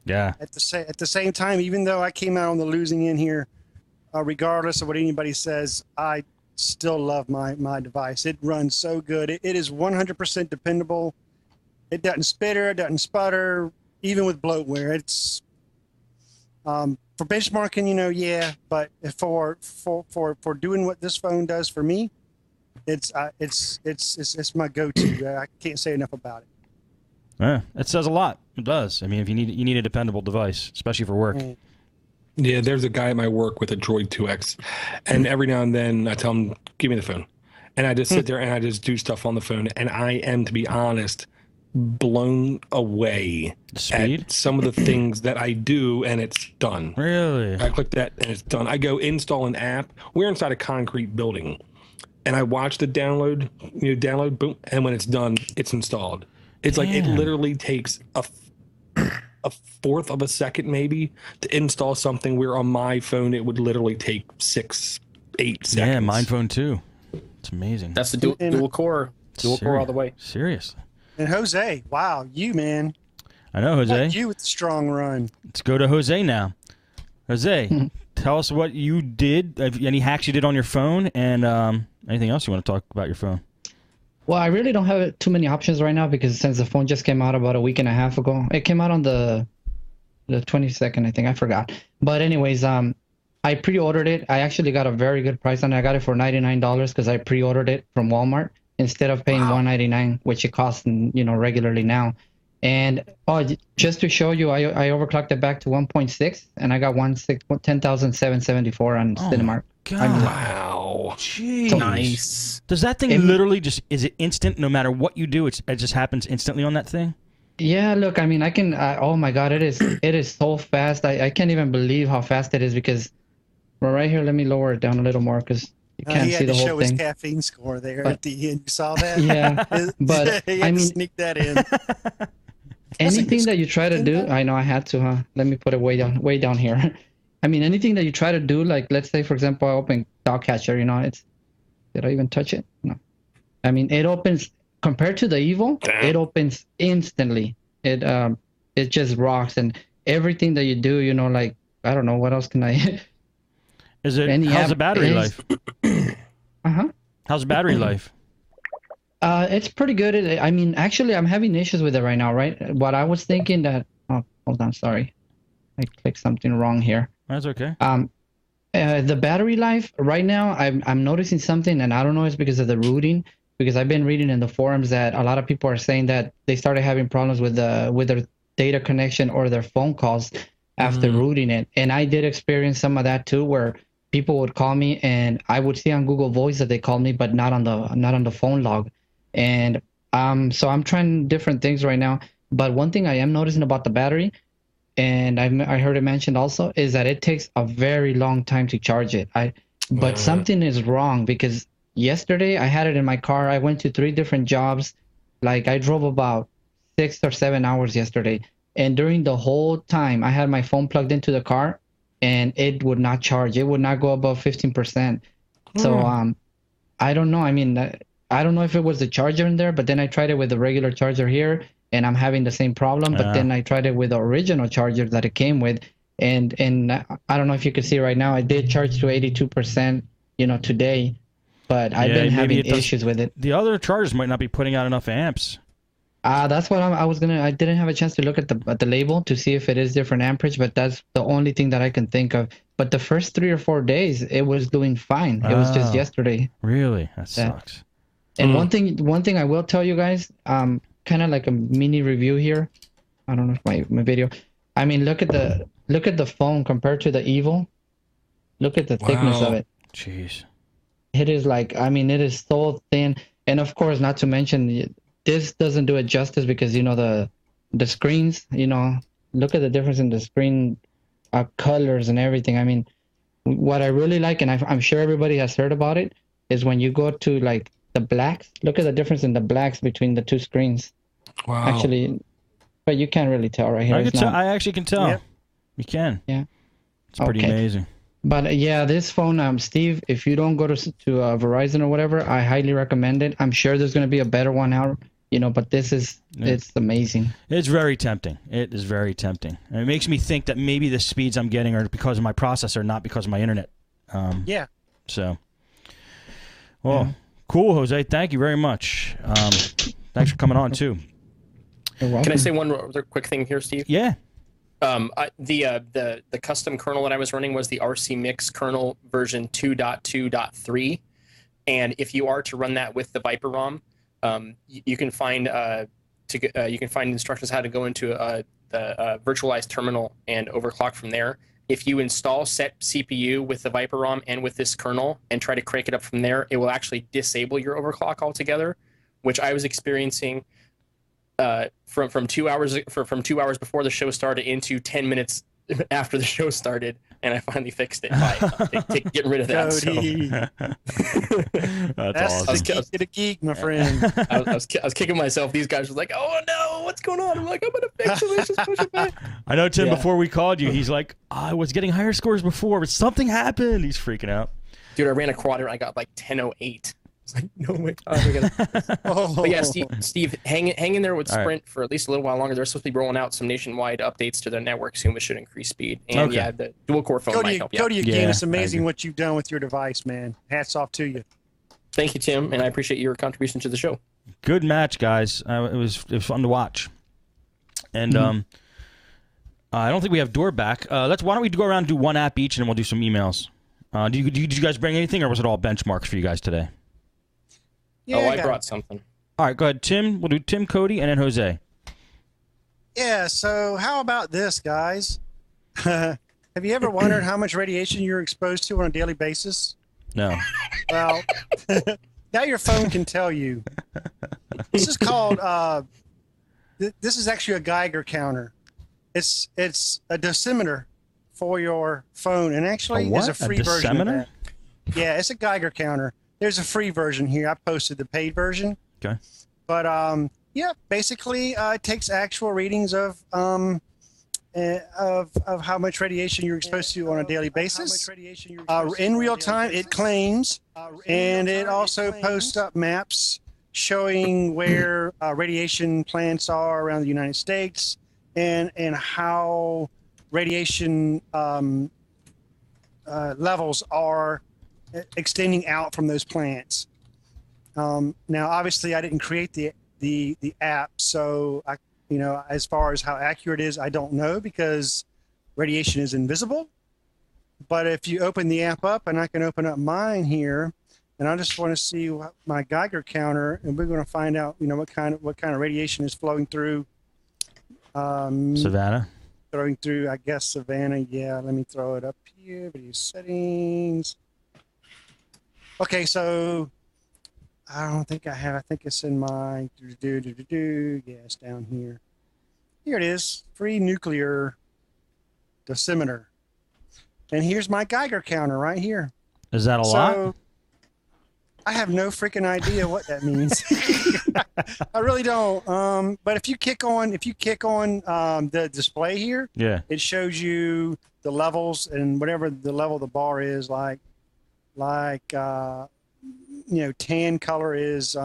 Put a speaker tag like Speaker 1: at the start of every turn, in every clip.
Speaker 1: Yeah.
Speaker 2: At the same time, even though I came out on the losing end here, regardless of what anybody says, I still love my device. It runs so good. It is 100% dependable. It doesn't spitter, it doesn't sputter, even with bloatware. It's for benchmarking, yeah, but for doing what this phone does for me, it's my go-to. I can't say enough about it.
Speaker 1: Yeah, it says a lot. It does. I mean, if you need a dependable device, especially for work.
Speaker 2: Mm.
Speaker 3: Yeah, there's a guy at my work with a Droid 2X, and every now and then I tell him, "Give me the phone," and I just sit there and I just do stuff on the phone, and I am, to be honest, blown away
Speaker 1: Speed?
Speaker 3: at some of the things that I do, and it's done.
Speaker 1: Really?
Speaker 3: I click that and it's done. I go install an app. We're inside a concrete building, and I watch the download, boom, and when it's done, it's installed. It's like it
Speaker 1: Damn.
Speaker 3: literally takes a fourth of a second maybe to install something, where on my phone it would literally take 6-8 seconds.
Speaker 1: Yeah, mine phone too. It's amazing.
Speaker 4: That's the dual core all the way.
Speaker 1: Seriously.
Speaker 2: And Jose, wow, you man,
Speaker 1: I know, Jose.
Speaker 2: you with the strong run.
Speaker 1: Let's go to Jose now. Jose, tell us what you did, any hacks you did on your phone, and anything else you want to talk about your phone.
Speaker 5: Well, I really don't have too many options right now because since the phone just came out about a week and a half ago, it came out on the 22nd, I think. I forgot. But anyways, I pre-ordered it. I actually got a very good price on it. I got it for $99 because I pre-ordered it from Walmart instead of paying $199, which it costs, regularly now. And just to show you, I overclocked it back to 1.6, and I got 10,774 on Cinemark.
Speaker 1: God.
Speaker 3: Wow.
Speaker 1: Jeez.
Speaker 4: Nice.
Speaker 1: Does that thing literally is it instant no matter what you do? It just happens instantly on that thing?
Speaker 5: Yeah, look, I mean, oh my God, it is so fast. I can't even believe how fast it is because right here, let me lower it down a little more because you can't see the whole thing.
Speaker 2: He had to show his caffeine score there at the end. You saw that?
Speaker 5: Yeah, but
Speaker 2: he had to sneak that in.
Speaker 5: Anything that you try to do, I know I had to, huh? Let me put it way down here. I mean, anything that you try to do, like let's say, for example, I open Dog Catcher, did I even touch it? No. I mean, it opens, compared to the Evo, it opens instantly. It just rocks, and everything that you do, like, I don't know, what else can I...
Speaker 1: How's the battery life?
Speaker 5: Uh-huh.
Speaker 1: How's the battery life?
Speaker 5: It's pretty good. I mean, actually, I'm having issues with it right now, right? What I was thinking that... Oh, hold on, sorry. I clicked something wrong here.
Speaker 1: That's okay.
Speaker 5: The battery life right now, I'm noticing something, and I don't know, it's because of the rooting. Because I've been reading in the forums that a lot of people are saying that they started having problems with their data connection or their phone calls after rooting it. And I did experience some of that too, where people would call me and I would see on Google Voice that they called me, but not on the phone log. And so I'm trying different things right now. But one thing I am noticing about the battery, and I heard it mentioned also, is that it takes a very long time to charge it. But something is wrong because yesterday I had it in my car. I went to 3 different jobs. Like I drove about 6 or 7 hours yesterday. And during the whole time I had my phone plugged into the car and it would not charge. It would not go above 15%. So I don't know. I mean, I don't know if it was the charger in there, but then I tried it with the regular charger here and I'm having the same problem. But then I tried it with the original charger that it came with. And I don't know if you can see right now, I did charge to 82%, today. But I've been having issues with it.
Speaker 1: The other chargers might not be putting out enough amps.
Speaker 5: That's what I didn't have a chance to look at the label to see if it is different amperage, but that's the only thing that I can think of. But the first 3 or 4 days, it was doing fine. It was just yesterday.
Speaker 1: Really? That sucks.
Speaker 5: And one thing I will tell you guys, kind of like a mini review here. I don't know if my video. I mean, look at the phone compared to the Evo. Look at the thickness of it.
Speaker 1: Jeez.
Speaker 5: It is like, I mean, it is so thin. And of course, not to mention, this doesn't do it justice because, the screens, look at the difference in the screen colors and everything. I mean, what I really like, and I'm sure everybody has heard about it, is when you go to like the blacks, look at the difference in the blacks between the 2 screens.
Speaker 3: Wow.
Speaker 5: Actually, but you can't really tell right here.
Speaker 1: I actually can tell. Yep. You can.
Speaker 5: Yeah.
Speaker 1: It's pretty amazing.
Speaker 5: But yeah, this phone, Steve, if you don't go to Verizon or whatever, I highly recommend it. I'm sure there's going to be a better one out you know, but this is it's amazing.
Speaker 1: It's very tempting. It is very tempting. And it makes me think that maybe the speeds I'm getting are because of my processor, not because of my internet.
Speaker 2: Yeah.
Speaker 1: So, well, cool, Jose. Thank you very much. Thanks for coming on too.
Speaker 4: Can I say one other quick thing here, Steve?
Speaker 1: Yeah.
Speaker 4: The custom kernel that I was running was the RC Mix kernel version 2.2.3, and if you are to run that with the Viper ROM, you can find instructions how to go into the virtualized terminal and overclock from there. If you install set CPU with the Viper ROM and with this kernel and try to crank it up from there, it will actually disable your overclock altogether, which I was experiencing from 2 hours before the show started into 10 minutes after the show started, and I finally fixed it by getting rid of that.
Speaker 1: That's awesome.
Speaker 2: Get a geek, my friend.
Speaker 4: I was kicking myself. These guys were like, "Oh no, what's going on?" I'm like, "I'm gonna fix it. Let's just push it back."
Speaker 1: I know, Tim. Before we called you, he's like, "I was getting higher scores before, but something happened." He's freaking out.
Speaker 4: Dude, I ran a quadrant. I got like 10:08. Like, no way. But yeah, Steve, hang in there with Sprint for at least a little while longer. They're supposed to be rolling out some nationwide updates to their network soon, which should increase speed. And yeah, the dual core phone might help you.
Speaker 2: Cody, again, it's amazing what you've done with your device, man. Hats off to you.
Speaker 4: Thank you, Tim, and I appreciate your contribution to the show. Good
Speaker 1: match, guys. It was fun to watch. And I don't think we have Door back. Why don't we go around and do one app each, and then we'll do some emails. Did you guys bring anything, or was it all benchmarks for you guys today?
Speaker 4: Yeah, I brought something.
Speaker 1: All right, go ahead, Tim. We'll do Tim, Cody, and then Jose.
Speaker 2: Yeah, so how about this, guys? Have you ever wondered how much radiation you're exposed to on a daily basis?
Speaker 1: No.
Speaker 2: Well, now your phone can tell you. This is called, this is actually a Geiger counter. It's a dosimeter for your phone, and actually there's a free version of that. Yeah, it's a Geiger counter. There's a free version here. I posted the paid version.
Speaker 1: Okay.
Speaker 2: But yeah, basically it takes actual readings of how much radiation you're exposed to on a daily basis. In real time, it claims, and it also posts up maps showing where radiation plants are around the United States and how radiation levels are extending out from those plants. Now, obviously, I didn't create the app, so as far as how accurate it is, I don't know because radiation is invisible. But if you open the app up, and I can open up mine here, and I just want to see my Geiger counter, and we're going to find out, what kind of radiation is flowing through.
Speaker 1: Savannah.
Speaker 2: Throwing through, I guess, Savannah. Yeah, let me throw it up here. Video settings. Okay, so I don't think I have. I think it's in my yeah, it's down here. Here it is, free nuclear dosimeter, and here's my Geiger counter right here.
Speaker 1: Is that a lot?
Speaker 2: I have no freaking idea what that means. I really don't. But if you click on the display here,
Speaker 1: yeah,
Speaker 2: it shows you the levels and whatever the level of the bar is like tan color is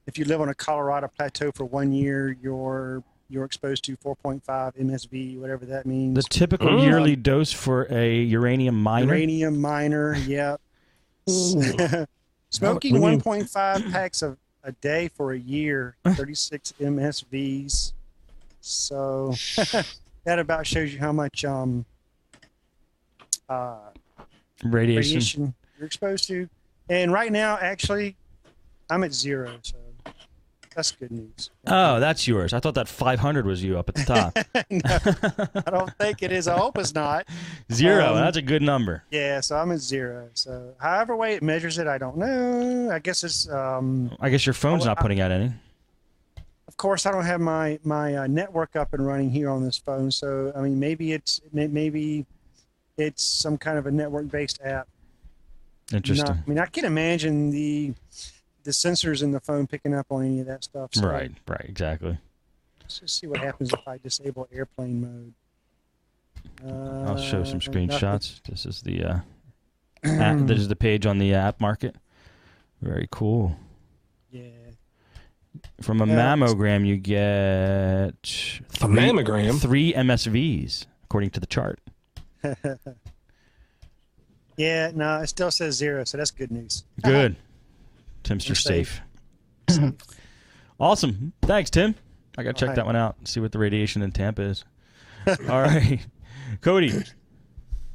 Speaker 2: if you live on a Colorado plateau for 1 year, you're exposed to 4.5 MSV, whatever that means.
Speaker 1: The typical yearly dose for a uranium miner.
Speaker 2: Uranium miner, yeah. Smoking 1.5 packs a day for a year, 36 MSVs. So that about shows you how much radiation you're exposed to. And right now, actually, I'm at 0, so that's good news.
Speaker 1: Oh, that's yours. I thought that 500 was you up at the top.
Speaker 2: No, I don't think it is. I hope it's not.
Speaker 1: 0, that's a good number.
Speaker 2: Yeah, so I'm at 0. So however way it measures it, I don't know. I guess it's...
Speaker 1: I guess your phone's not putting out any.
Speaker 2: Of course, I don't have my network up and running here on this phone, so, I mean, maybe it's some kind of a network-based app.
Speaker 1: Interesting.
Speaker 2: I can't imagine the sensors in the phone picking up on any of that stuff. So
Speaker 1: right, exactly.
Speaker 2: Let's just see what happens if I disable airplane mode.
Speaker 1: I'll show some screenshots. This is the this is the page on the app market. Very cool.
Speaker 2: Yeah.
Speaker 1: From a mammogram, you get
Speaker 3: A mammogram?
Speaker 1: 3 MSVs, according to the chart.
Speaker 2: Yeah, no, it still says 0, so that's good news.
Speaker 1: Good. Tim's
Speaker 2: You're
Speaker 1: safe. Awesome. Thanks, Tim. I got to check that one out and see what the radiation in Tampa is. All right. Cody, you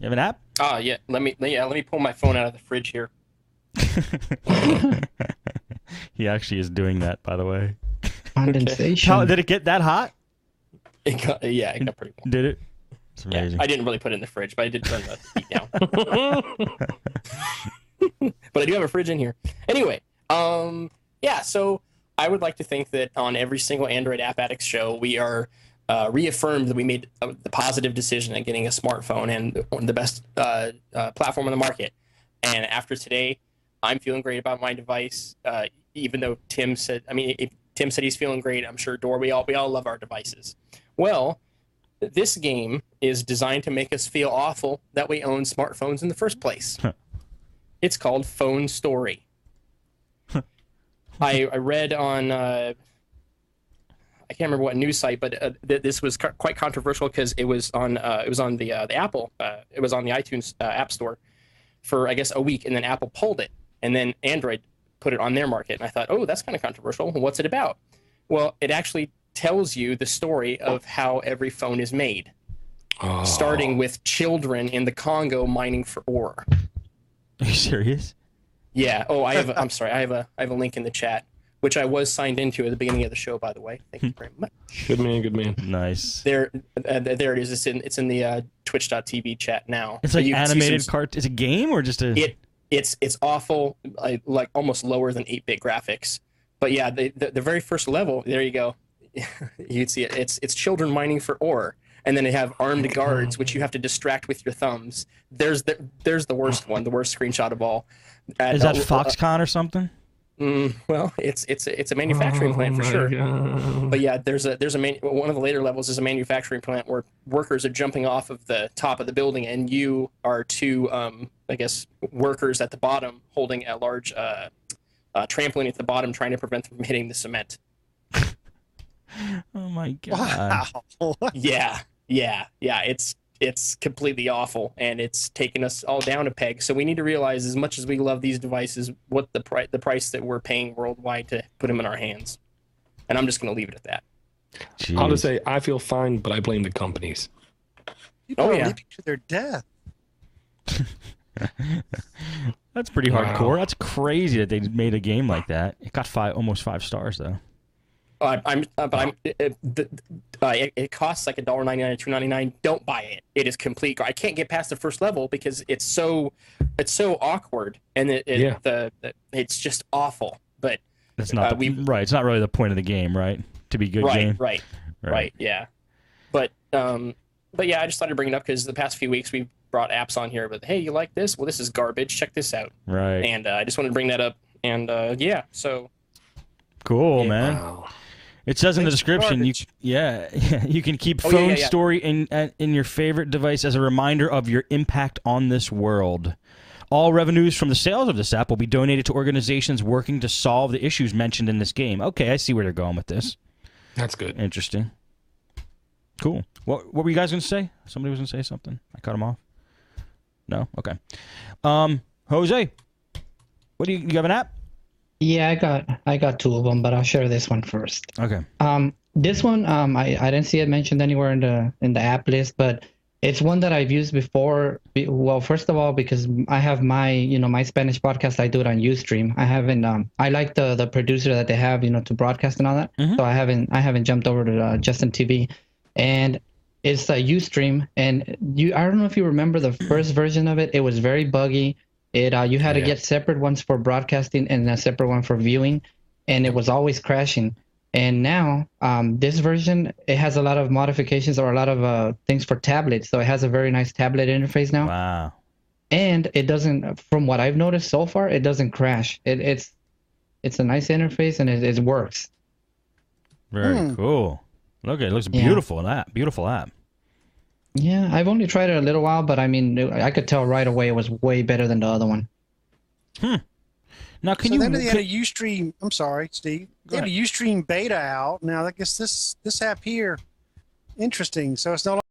Speaker 1: have an app?
Speaker 4: Yeah. Let me pull my phone out of the fridge here.
Speaker 1: He actually is doing that, by the way.
Speaker 5: Condensation.
Speaker 1: How, did it get that hot?
Speaker 4: It got pretty cool.
Speaker 1: Did it? It's amazing.
Speaker 4: I didn't really put it in the fridge, but I did turn the heat down. But I do have a fridge in here. Anyway, so I would like to think that on every single Android App Addicts show, we are reaffirmed that we made the positive decision in getting a smartphone and the best platform on the market. And after today, I'm feeling great about my device. Even though Tim said, if Tim said he's feeling great, I'm sure we all love our devices. Well, this game is designed to make us feel awful that we own smartphones in the first place. It's called Phone Story. I read on I can't remember what news site, but this was quite controversial because it was on the Apple it was on the iTunes App Store for I guess a week, and then Apple pulled it, and then Android put it on their market, and I thought, oh, that's kind of controversial. What's it about? Well, it actually tells you the story of how every phone is made, starting with children in the Congo mining for ore.
Speaker 1: Are you serious?
Speaker 4: Yeah. Oh, I'm sorry. I have a link in the chat, which I was signed into at the beginning of the show, by the way. Thank you very much.
Speaker 3: Good man.
Speaker 1: Nice.
Speaker 4: There it is. It's in the twitch.tv chat now.
Speaker 1: It's like animated cart. Is it a game or just a?
Speaker 4: It's awful, like almost lower than 8-bit graphics. But yeah, the very first level. There you go. You'd see it. It's children mining for ore, and then they have armed guards, which you have to distract with your thumbs. There's the worst one, the worst screenshot of all.
Speaker 1: Is that Foxconn or something?
Speaker 4: Well, it's a manufacturing plant for sure.
Speaker 3: God.
Speaker 4: But yeah, one of the later levels is a manufacturing plant where workers are jumping off of the top of the building, and you are two, I guess, workers at the bottom holding a large trampoline at the bottom, trying to prevent them from hitting the cement.
Speaker 1: Oh my god!
Speaker 2: Wow.
Speaker 4: Yeah. It's completely awful, and it's taken us all down a peg. So we need to realize, as much as we love these devices, what the price that we're paying worldwide to put them in our hands. And I'm just going to leave it at that.
Speaker 1: Jeez.
Speaker 3: I'll just say I feel fine, but I blame the companies.
Speaker 2: People are leaping to their death.
Speaker 1: That's pretty hardcore. That's crazy that they made a game like that. It got almost 5 stars though.
Speaker 4: It costs like $1.99 or $2.99. Don't buy it. It is complete. I can't get past the first level because it's so awkward, and it's just awful. But
Speaker 1: that's not right. It's not really the point of the game, right? To be good game.
Speaker 4: Right. Yeah. But yeah, I just thought I'd bring it up because the past few weeks we've brought apps on here. But hey, you like this? Well, this is garbage. Check this out.
Speaker 1: Right.
Speaker 4: And I just wanted to bring that up. And so
Speaker 1: cool, man.
Speaker 3: Wow.
Speaker 1: It says in the description, you can keep Phone Story in your favorite device as a reminder of your impact on this world. All revenues from the sales of this app will be donated to organizations working to solve the issues mentioned in this game. Okay, I see where they're going with this.
Speaker 3: That's good.
Speaker 1: Interesting. Cool. What were you guys going to say? Somebody was going to say something. I cut him off. No? Okay. Jose, what do you have an app?
Speaker 5: Yeah, I got 2 of them, but I'll share this one first.
Speaker 1: Okay.
Speaker 5: This one, I didn't see it mentioned anywhere in the app list, but it's one that I've used before. Well, first of all, because I have my Spanish podcast, I do it on Ustream. I haven't. I like the producer that they have, to broadcast and all that. Mm-hmm. So I haven't jumped over to Justin TV, and it's Ustream. And I don't know if you remember the first version of it. It was very buggy. You had to get separate ones for broadcasting and a separate one for viewing, and it was always crashing. And now, this version, it has a lot of modifications or a lot of things for tablets. So it has a very nice tablet interface now.
Speaker 1: Wow.
Speaker 5: And it doesn't, from what I've noticed so far, it doesn't crash. It's a nice interface, and it works.
Speaker 1: Very cool. Look, it looks beautiful. Beautiful app.
Speaker 5: Yeah, I've only tried it a little while, but I mean, I could tell right away it was way better than the other one.
Speaker 1: Now, can
Speaker 2: so
Speaker 1: you?
Speaker 2: then they had a Ustream. I'm sorry, Steve. They had a Ustream beta out. Now I guess this app here, interesting. So it's no